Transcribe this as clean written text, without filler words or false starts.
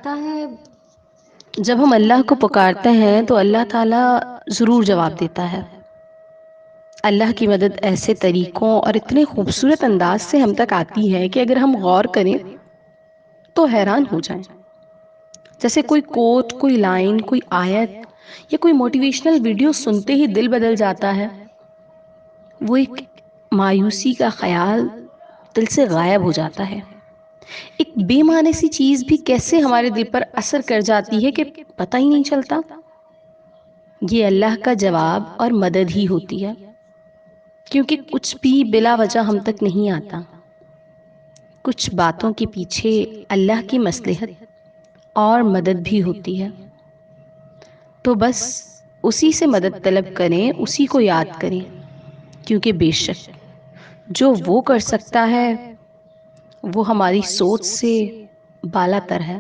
آتا ہے جب ہم اللہ کو پکارتے ہیں تو اللہ تعالیٰ ضرور جواب دیتا ہے۔ اللہ کی مدد ایسے طریقوں اور اتنے خوبصورت انداز سے ہم تک آتی ہے کہ اگر ہم غور کریں تو حیران ہو جائیں۔ جیسے کوئی کوٹ، کوئی لائن، کوئی آیت یا کوئی موٹیویشنل ویڈیو سنتے ہی دل بدل جاتا ہے۔ وہ ایک مایوسی کا خیال دل سے غائب ہو جاتا ہے۔ ایک بے معنی سی چیز بھی کیسے ہمارے دل پر اثر کر جاتی ہے کہ پتہ ہی نہیں چلتا۔ یہ اللہ کا جواب اور مدد ہی ہوتی ہے، کیونکہ کچھ بھی بلا وجہ ہم تک نہیں آتا۔ کچھ باتوں کے پیچھے اللہ کی مصلحت اور مدد بھی ہوتی ہے۔ تو بس اسی سے مدد طلب کریں، اسی کو یاد کریں، کیونکہ بے شک جو وہ کر سکتا ہے وہ ہماری سوچ سے بالا تر ہے۔